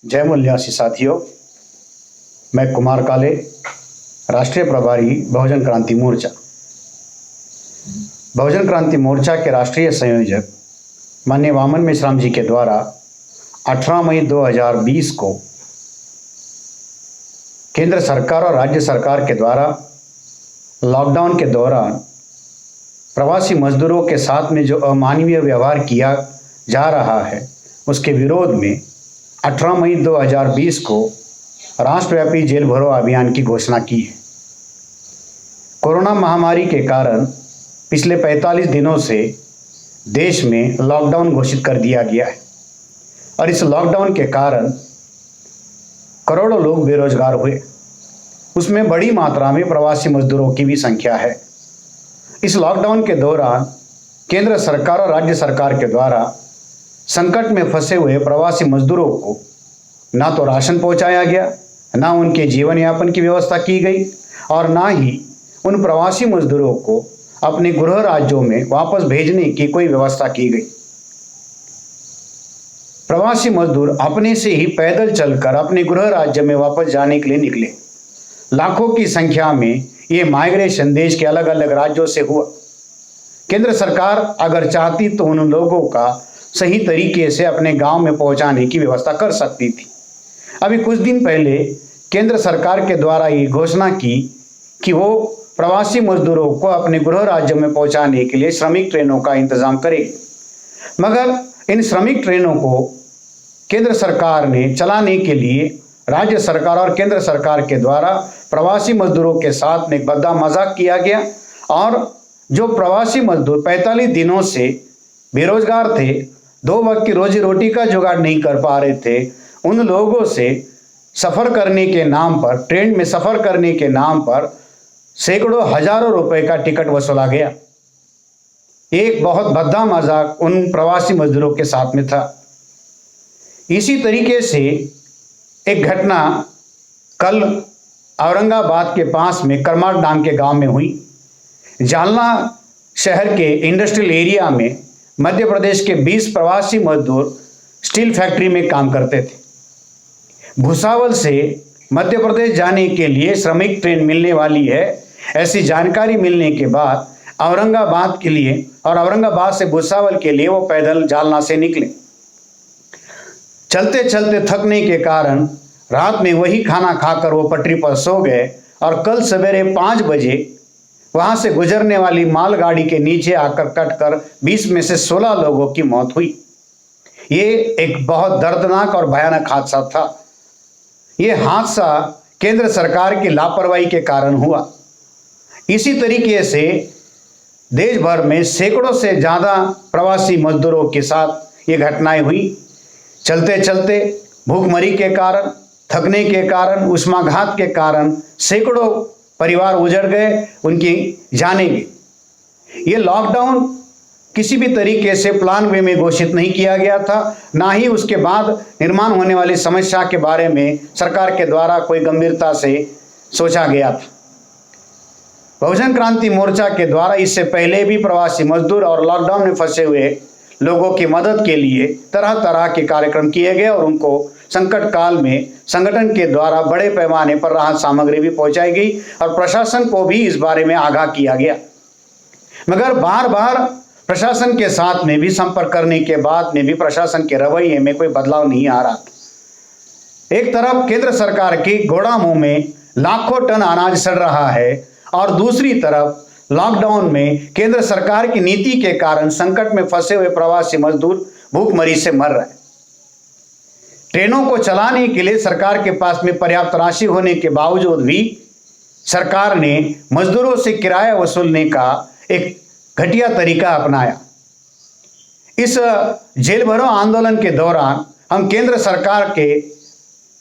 जय मूल्यासी साथियों, मैं कुमार काले, राष्ट्रीय प्रभारी बहुजन क्रांति मोर्चा। बहुजन क्रांति मोर्चा के राष्ट्रीय संयोजक माननीय वामन मेश्राम जी के द्वारा 18 मई 2020 को केंद्र सरकार और राज्य सरकार के द्वारा लॉकडाउन के दौरान प्रवासी मजदूरों के साथ में जो अमानवीय व्यवहार किया जा रहा है, उसके विरोध में 18 मई 2020 को राष्ट्रव्यापी जेल भरो अभियान की घोषणा की है। कोरोना महामारी के कारण पिछले 45 दिनों से देश में लॉकडाउन घोषित कर दिया गया है और इस लॉकडाउन के कारण करोड़ों लोग बेरोजगार हुए। उसमें बड़ी मात्रा में प्रवासी मजदूरों की भी संख्या है। इस लॉकडाउन के दौरान केंद्र सरकार और राज्य सरकार के द्वारा संकट में फंसे हुए प्रवासी मजदूरों को ना तो राशन पहुंचाया गया, ना उनके जीवन यापन की व्यवस्था की गई और ना ही उन प्रवासी मजदूरों को अपने गृह राज्यों में वापस भेजने की कोई व्यवस्था की गई। प्रवासी मजदूर अपने से ही पैदल चलकर अपने गृह राज्य में वापस जाने के लिए निकले। लाखों की संख्या में ये माइग्रेशन देश के अलग अलग राज्यों से हुआ। केंद्र सरकार अगर चाहती तो उन लोगों का सही तरीके से अपने गांव में पहुंचाने की व्यवस्था कर सकती थी। अभी कुछ दिन पहले केंद्र सरकार के द्वारा ये घोषणा की कि वो प्रवासी मजदूरों को अपने गृह राज्य में पहुंचाने के लिए श्रमिक ट्रेनों का इंतजाम करेगी। मगर इन श्रमिक ट्रेनों को केंद्र सरकार ने चलाने के लिए राज्य सरकार और केंद्र सरकार के द्वारा प्रवासी मजदूरों के साथ में एक भद्दा मजाक किया गया और जो प्रवासी मजदूर 45 दिनों से बेरोजगार थे, 2 वक्त की रोजी रोटी का जुगाड़ नहीं कर पा रहे थे, उन लोगों से सफ़र करने के नाम पर, ट्रेन में सफ़र करने के नाम पर सैकड़ों हजारों रुपए का टिकट वसूला गया। एक बहुत भद्दा मजाक उन प्रवासी मजदूरों के साथ में था। इसी तरीके से एक घटना कल औरंगाबाद के पास में करमाट नाम के गांव में हुई। जालना शहर के इंडस्ट्रियल एरिया में मध्य प्रदेश के 20 प्रवासी मजदूर स्टील फैक्ट्री में काम करते थे। भुसावल से मध्य प्रदेश जाने के लिए श्रमिक ट्रेन मिलने वाली है, ऐसी जानकारी मिलने के बाद औरंगाबाद के लिए और औरंगाबाद से भुसावल के लिए वो पैदल जालना से निकले। चलते चलते थकने के कारण रात में वही खाना खाकर वो पटरी पर सो गए और कल सवेरे 5 बजे वहां से गुजरने वाली मालगाड़ी के नीचे आकर कटकर 20 में से 16 लोगों की मौत हुई। ये एक बहुत दर्दनाक और भयानक हादसा था। ये हादसा केंद्र सरकार की लापरवाही के कारण हुआ। इसी तरीके से देश भर में सैकड़ों से ज़्यादा प्रवासी मजदूरों के साथ ये घटनाएं हुई। चलते चलते भूखमरी के कारण, थकने के कारण, उष्माघात के कारण सैकड़ों परिवार उजड़ गए, उनकी जानें गई। ये लॉकडाउन किसी भी तरीके से प्लान वे में घोषित नहीं किया गया था, ना ही उसके बाद निर्माण होने वाली समस्या के बारे में सरकार के द्वारा कोई गंभीरता से सोचा गया था। बहुजन क्रांति मोर्चा के द्वारा इससे पहले भी प्रवासी मजदूर और लॉकडाउन में फंसे हुए लोगों की मदद के लिए तरह तरह के कार्यक्रम किए गए और उनको संकट काल में संगठन के द्वारा बड़े पैमाने पर राहत सामग्री भी पहुंचाई गई और प्रशासन को भी इस बारे में आगाह किया गया। मगर बार बार प्रशासन के साथ में भी संपर्क करने के बाद में भी प्रशासन के रवैये में कोई बदलाव नहीं आ रहा। एक तरफ केंद्र सरकार की घोड़ा मुंह में लाखों टन अनाज सड़ रहा है और दूसरी तरफ लॉकडाउन में केंद्र सरकार की नीति के कारण संकट में फंसे हुए प्रवासी मजदूर भूखमरी से मर रहे हैं। ट्रेनों को चलाने के लिए सरकार के पास में पर्याप्त राशि होने के बावजूद भी सरकार ने मजदूरों से किराया वसूलने का एक घटिया तरीका अपनाया। इस जेल भरो आंदोलन के दौरान हम केंद्र सरकार के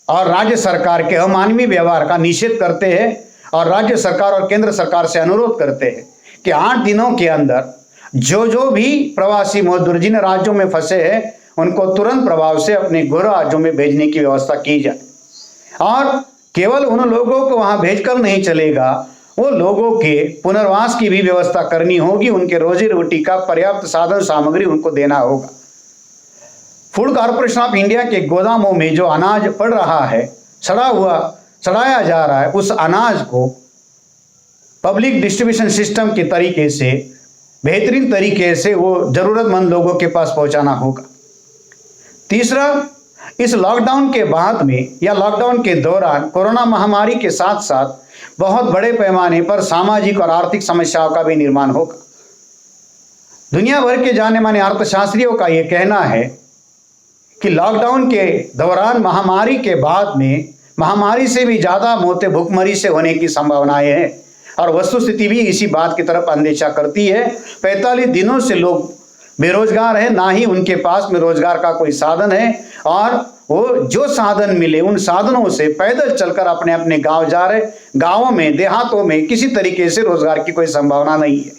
और राज्य सरकार के अमानवीय व्यवहार का निषेध करते हैं और राज्य सरकार और केंद्र सरकार से अनुरोध करते हैं कि 8 दिनों के अंदर जो भी प्रवासी मजदूर जिन राज्यों में फंसे हैं उनको तुरंत प्रभाव से अपने गृह राज्यों में भेजने की व्यवस्था की जाए। और केवल उन लोगों को वहां भेजकर नहीं चलेगा, वो लोगों के पुनर्वास की भी व्यवस्था करनी होगी। उनके रोजी रोटी का पर्याप्त साधन सामग्री उनको देना होगा। फूड कॉरपोरेशन ऑफ इंडिया के गोदामों में जो अनाज पड़ रहा है, सड़ाया जा रहा है, उस अनाज को पब्लिक डिस्ट्रीब्यूशन सिस्टम के तरीके से बेहतरीन तरीके से वो ज़रूरतमंद लोगों के पास पहुंचाना होगा। तीसरा, इस लॉकडाउन के बाद में या लॉकडाउन के दौरान कोरोना महामारी के साथ साथ बहुत बड़े पैमाने पर सामाजिक और आर्थिक समस्याओं का भी निर्माण होगा। दुनिया भर के जाने माने अर्थशास्त्रियों का ये कहना है कि लॉकडाउन के दौरान महामारी के बाद में महामारी से भी ज़्यादा मौतें भूखमरी से होने की संभावनाएं हैं और वस्तुस्थिति भी इसी बात की तरफ अंदेशा करती है। 45 दिनों से लोग बेरोजगार हैं, ना ही उनके पास में रोजगार का कोई साधन है और वो जो साधन मिले उन साधनों से पैदल चलकर अपने अपने गांव जा रहे। गांवों में, देहातों में किसी तरीके से रोजगार की कोई संभावना नहीं है,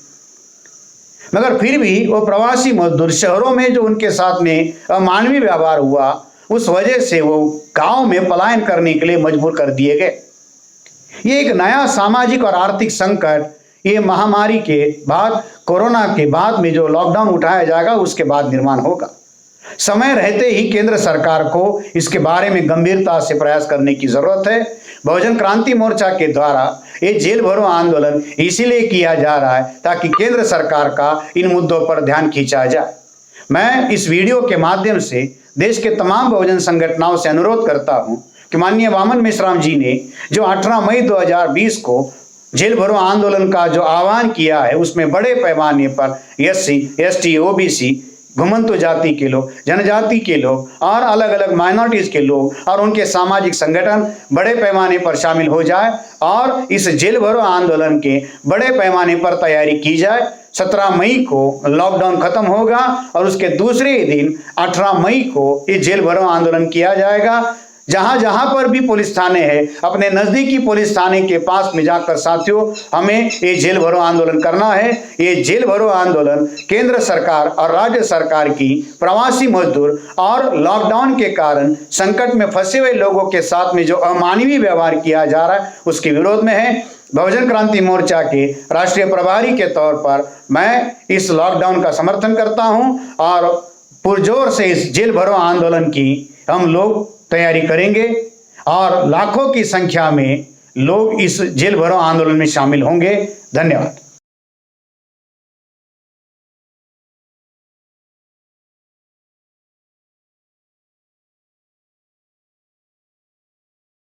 मगर फिर भी वो प्रवासी मजदूर शहरों में जो उनके साथ में अमानवीय व्यवहार हुआ, उस वजह से वो गांव में पलायन करने के लिए मजबूर कर दिए गए। ये एक नया सामाजिक और आर्थिक संकट ये महामारी के बाद, कोरोना के बाद में जो लॉकडाउन उठाया जाएगा उसके बाद निर्माण होगा। समय रहते ही केंद्र सरकार को इसके बारे में गंभीरता से प्रयास करने की जरूरत है। बहुजन क्रांति मोर्चा के द्वारा ये जेल भरो आंदोलन इसीलिए किया जा रहा है ताकि केंद्र सरकार का इन मुद्दों पर ध्यान खींचा जाए। मैं इस वीडियो के माध्यम से देश के तमाम बहुजन संगठनों से अनुरोध करता हूं कि माननीय वामन मेश्राम जी ने जो 18 मई 2020 को जेल भरो आंदोलन का जो आह्वान किया है, उसमें बड़े पैमाने पर SC, ST, OBC, घुमंतु जाति के लोग, जनजाति के लोग और अलग अलग माइनॉरिटीज के लोग और उनके सामाजिक संगठन बड़े पैमाने पर शामिल हो जाए और इस जेल भरो आंदोलन के बड़े पैमाने पर तैयारी की जाए। 17 मई को लॉकडाउन खत्म होगा और उसके दूसरे दिन 18 मई को ये जेल भरो आंदोलन किया जाएगा। जहां जहां पर भी पुलिस थाने है, अपने नजदीकी पुलिस थाने के पास में जाकर साथियों हमें ये जेल भरो आंदोलन करना है। ये जेल भरो आंदोलन केंद्र सरकार और राज्य सरकार की प्रवासी मजदूर और लॉकडाउन के कारण संकट में फंसे हुए लोगों के साथ में जो अमानवीय व्यवहार किया जा रहा है उसके विरोध में है। बहुजन क्रांति मोर्चा के राष्ट्रीय प्रभारी के तौर पर मैं इस लॉकडाउन का समर्थन करता हूं और पुरजोर से इस जेल भरो आंदोलन की हम लोग तैयारी करेंगे और लाखों की संख्या में लोग इस जेल भरो आंदोलन में शामिल होंगे। धन्यवाद।